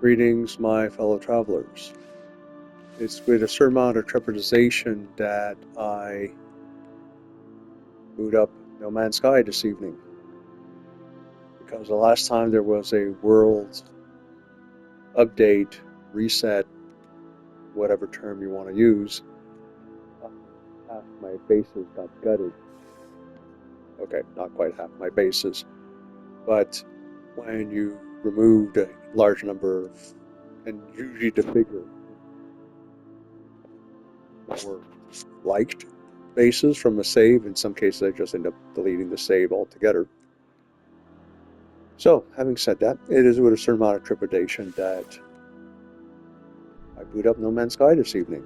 Greetings, my fellow travelers. It's with a certain amount of trepidation that I boot up No Man's Sky this evening. Because the last time there was a world update, reset, whatever term you want to use, half my bases got gutted. Okay, not quite half my bases, but when you removed a large number of, and usually the bigger, more liked bases from a save, in some cases I just end up deleting the save altogether. So, having said that, it is with a certain amount of trepidation that I boot up No Man's Sky this evening.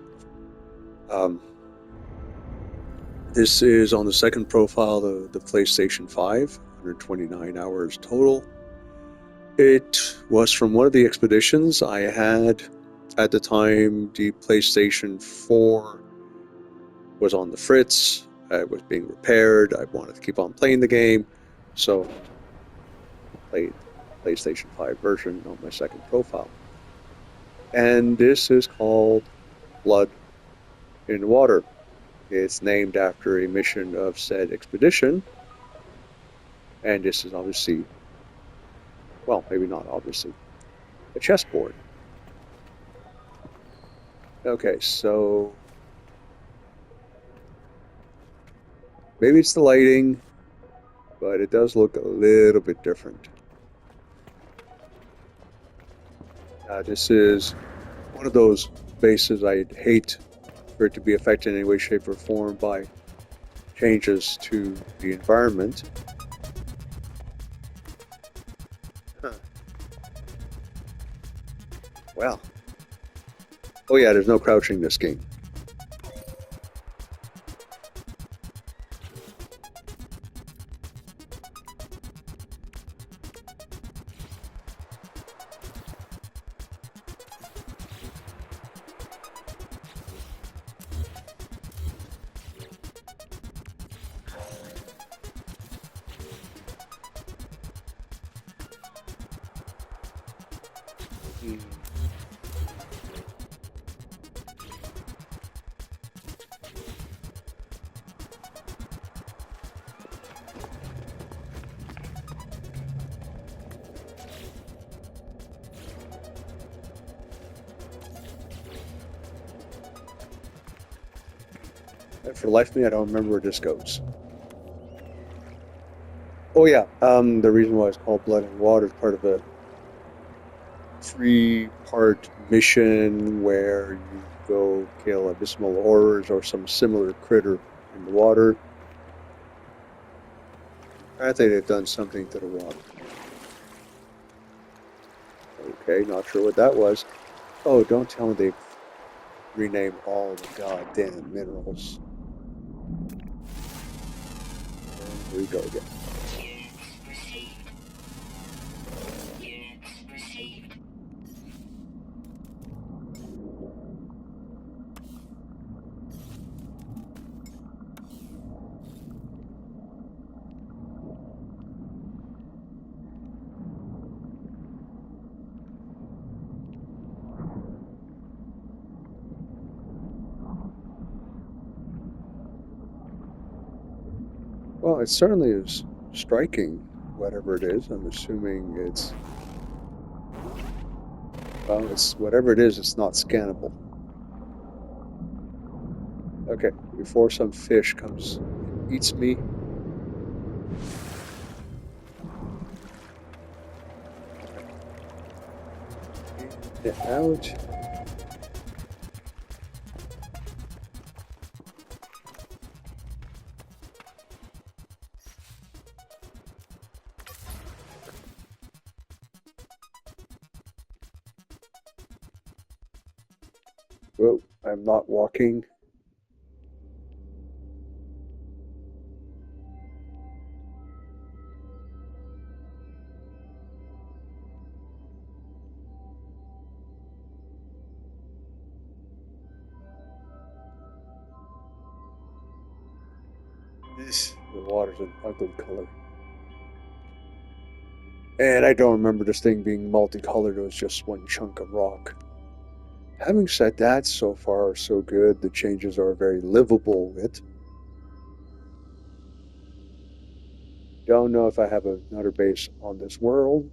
This is on the second profile of the PlayStation 5, 129 hours total. It was from one of the expeditions I had at the time. The PlayStation 4 was on the fritz, it was being repaired, I wanted to keep on playing the game, so I played the PlayStation 5 version on my second profile. And this is called Blood in the Water. It's named after a mission of said expedition, and this is obviously, well, maybe not obviously, a chessboard. Okay, so maybe it's the lighting, but it does look a little bit different. This is one of those bases I'd hate for it to be affected in any way, shape, or form by changes to the environment. Well. Oh yeah, there's no crouching in this game. And for the life of me, I don't remember where this goes. Oh yeah, the reason why it's called Blood and Water is part of a 3-part mission where you go kill abysmal horrors or some similar critter in the water. I think they've done something to the water. Okay, not sure what that was. Oh, don't tell me they've renamed all the goddamn minerals. And here we go again. Well, it certainly is striking, whatever it is. I'm assuming it's, well, it's whatever it is, it's not scannable. Okay, before some fish comes and eats me. Get out. Whoa, I'm not walking. The water's an ugly color. And I don't remember this thing being multicolored, it was just one chunk of rock. Having said that, so far so good. The changes are very livable with. Don't know if I have another base on this world.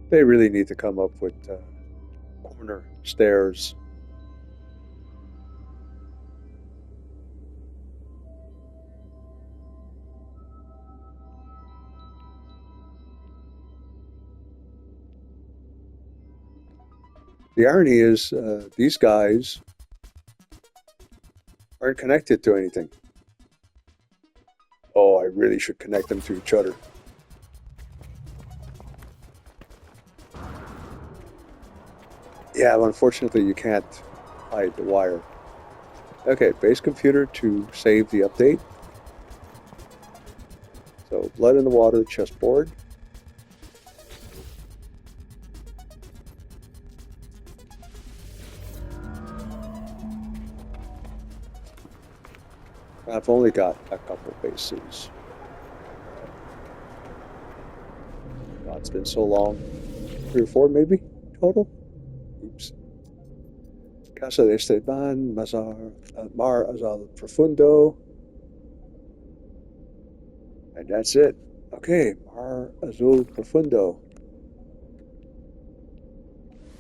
They really need to come up with corner stairs. The irony is, these guys aren't connected to anything. Oh, I really should connect them to each other. Yeah, but unfortunately, you can't hide the wire. Okay, base computer to save the update. So, blood in the water, chessboard. I've only got a couple bases. God, it's been so long. 3 or 4 maybe total. Oops. Casa de Esteban, Mar Azal Profundo. And that's it. Okay, Mar Azul Profundo.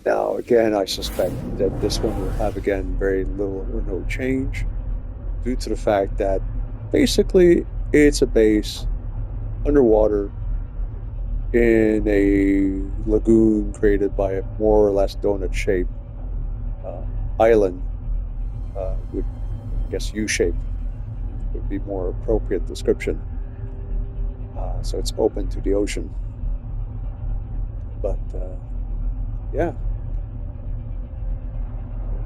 Now, again, I suspect that this one will have, again, very little or no change due to the fact that basically it's a base underwater in a lagoon created by a more or less donut-shaped island with, I guess, U-shape would be more appropriate description. So it's open to the ocean. But yeah,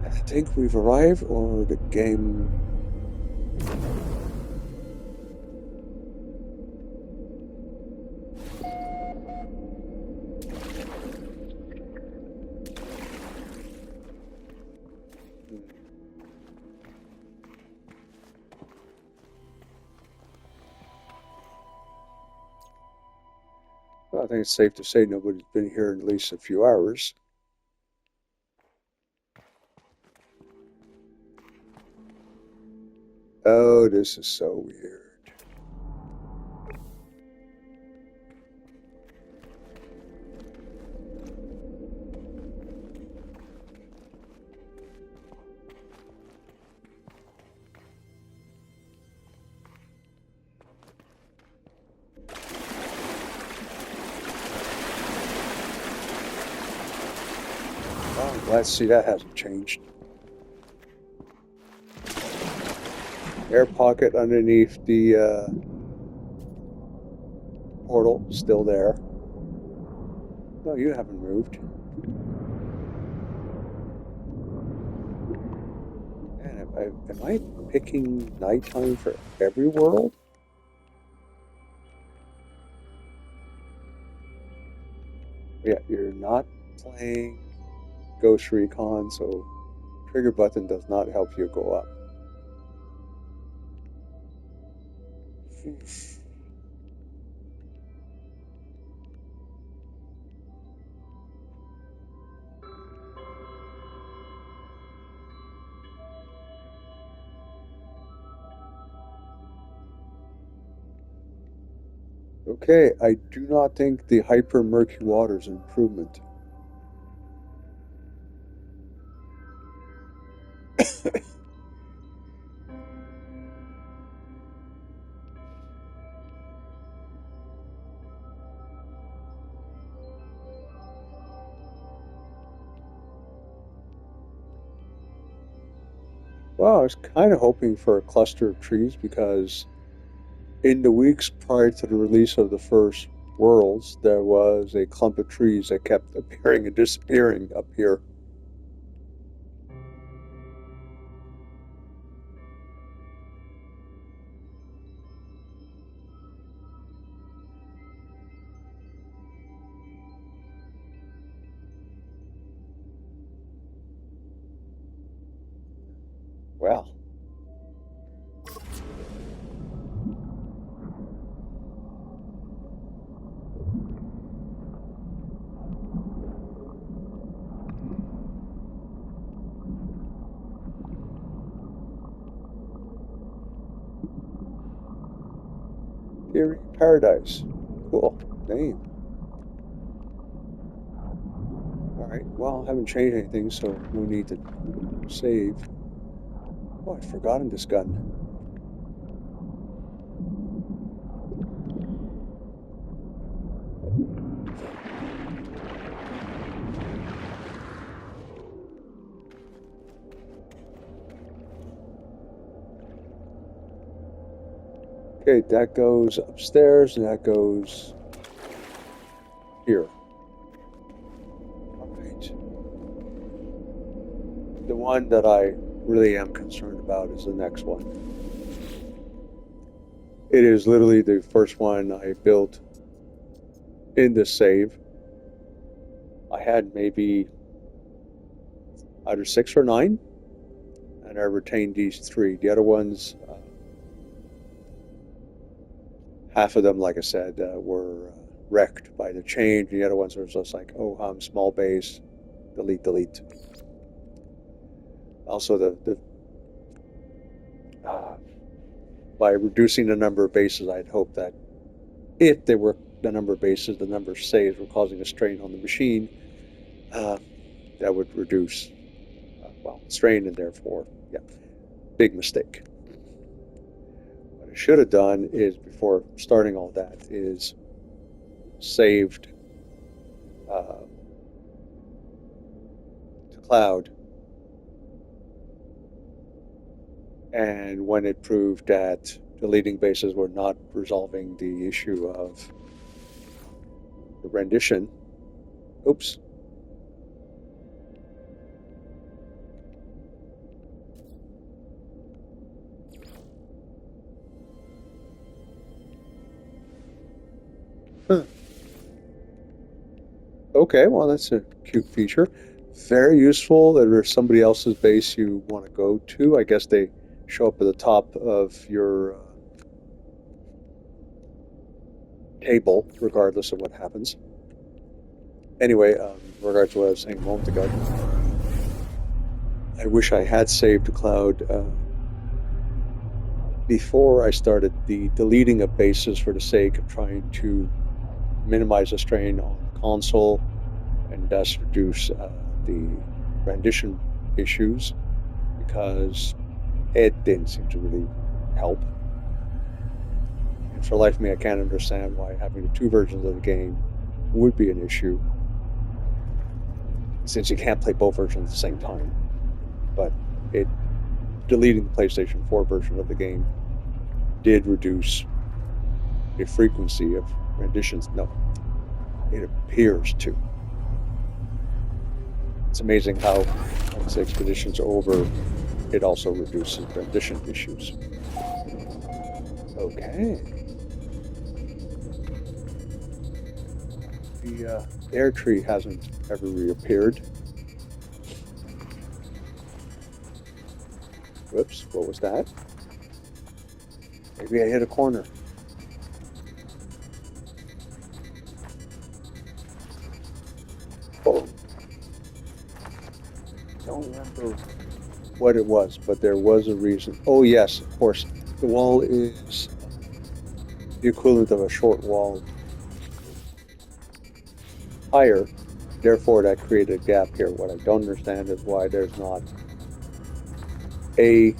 I think we've arrived, or the game. Well, I think it's safe to say nobody's been here in at least a few hours. Oh, this is so weird. Oh, I'm glad to see that hasn't changed. Air pocket underneath the portal, still there. No, you haven't moved. Man, am I picking nighttime for every world? Yeah, you're not playing Ghost Recon, so trigger button does not help you go up. Okay, I do not think the hyper murky water is an improvement. Well, I was kind of hoping for a cluster of trees because in the weeks prior to the release of the first Worlds, there was a clump of trees that kept appearing and disappearing up here. Well. Paradise. Cool name. Alright, well, I haven't changed anything, so no need to save. Oh, I'd forgotten this gun. Okay, that goes upstairs and that goes here. Alright. The one that I really am concerned about is the next one. It is literally the first one I built in this save. I had maybe either 6 or 9, and I retained these 3. The other ones, half of them, like I said, were wrecked by the change. The other ones were just like, oh, small base, delete. Also, by reducing the number of bases, I'd hoped that if they were the number of bases, the number of saves were causing a strain on the machine, that would reduce, strain, and therefore, big mistake. What I should have done is, before starting all that, is saved to cloud, and when it proved that deleting bases were not resolving the issue of the rendition, oops. Okay, well, that's a cute feature. Very useful that there's somebody else's base you want to go to. I guess they show up at the top of your table, regardless of what happens. Anyway, in regards to what I was saying a moment ago, I wish I had saved to cloud before I started the deleting of bases for the sake of trying to minimize the strain on the console and thus reduce the rendition issues, because it didn't seem to really help. And for the life of me, I can't understand why having the 2 versions of the game would be an issue, since you can't play both versions at the same time. But deleting the PlayStation 4 version of the game did reduce the frequency of renditions. No, it appears to. It's amazing how, once the expedition's over, it also reduces rendition issues. Okay. The air tree hasn't ever reappeared. Whoops, what was that? Maybe I hit a corner. Oh. Don't remember what it was, but there was a reason. Oh yes, of course. The wall is the equivalent of a short wall higher. Therefore, that created a gap here. What I don't understand is why there's not a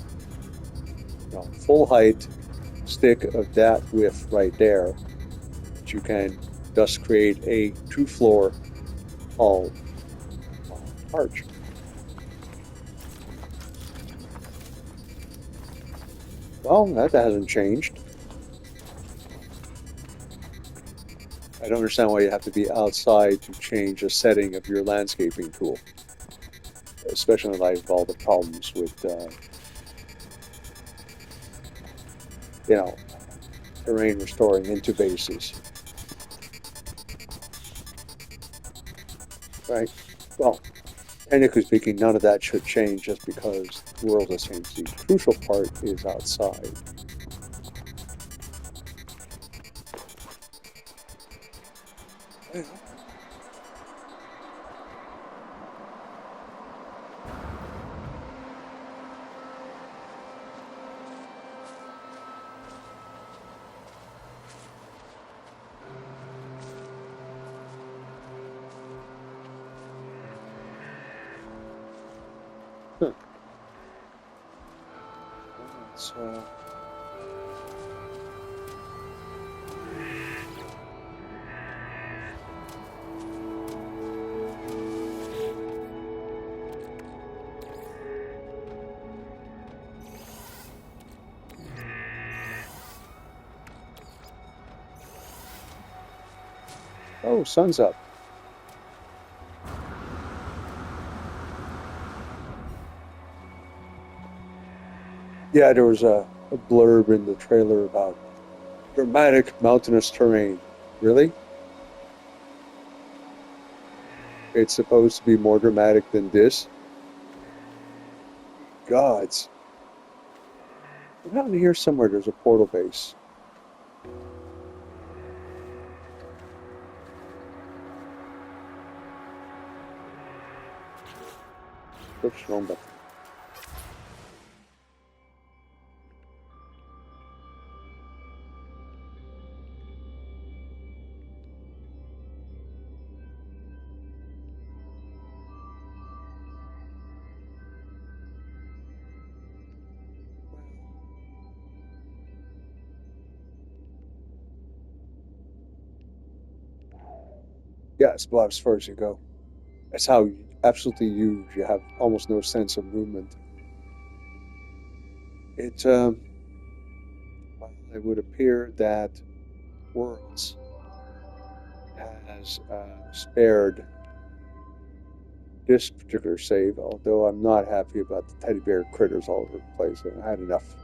full height stick of that width right there, that you can thus create a 2-floor tall arch. Well, that hasn't changed. I don't understand why you have to be outside to change the setting of your landscaping tool, especially in light of all the problems with terrain restoring into bases. Right. Well, Technically speaking, none of that should change just because the world has changed. The crucial part is outside. Huh. So, oh, sun's up. Yeah, there was a blurb in the trailer about dramatic mountainous terrain. Really? It's supposed to be more dramatic than this? Gods. Around here somewhere there's a portal base. What's wrong with Yeah, it's about as far as you go. That's how absolutely huge. You have almost no sense of movement. It, well, it would appear that Worlds has spared this particular save, although I'm not happy about the teddy bear critters all over the place. I had enough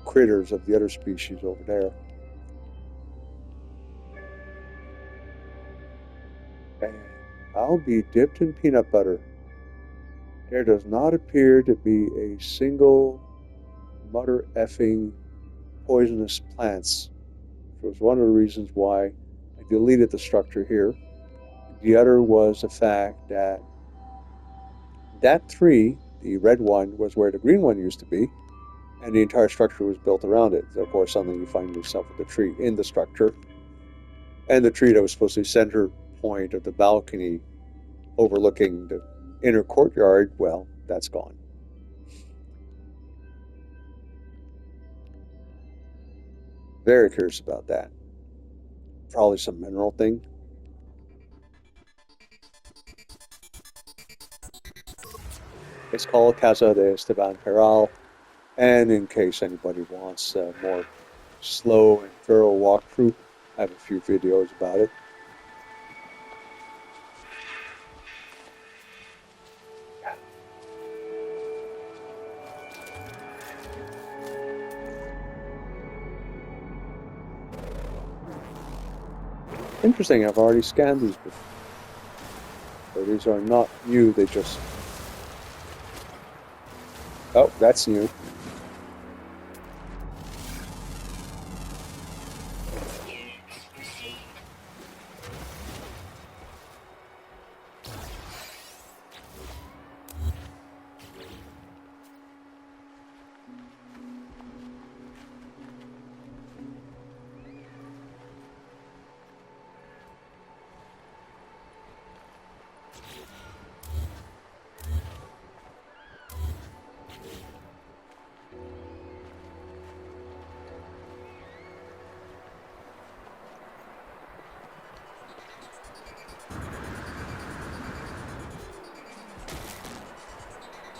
critters of the other species over there. And I'll be dipped in peanut butter. There does not appear to be a single mother effing poisonous plants, which was one of the reasons why I deleted the structure here. The other was the fact that that tree, the red one, was where the green one used to be, and the entire structure was built around it. So of course, suddenly you find yourself with the tree in the structure, and the tree that was supposed to be center point of the balcony overlooking the inner courtyard, well, that's gone. Very curious about that. Probably some mineral thing. It's called Casa de Esteban Peral, and in case anybody wants a more slow and thorough walkthrough, I have a few videos about it. Interesting, I've already scanned these before. So these are not new, they just... Oh, that's new.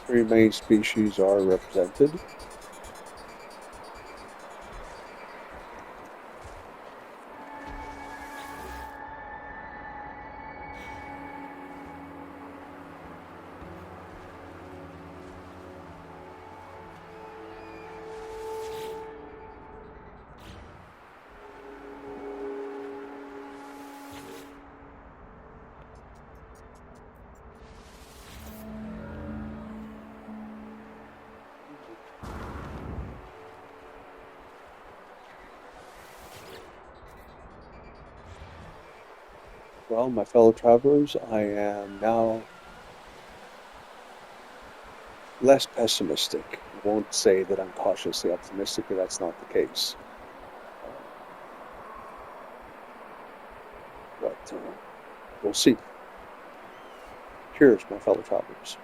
Three main species are represented. Well, my fellow travelers, I am now less pessimistic. I won't say that I'm cautiously optimistic, but that's not the case. But we'll see. Cheers, my fellow travelers.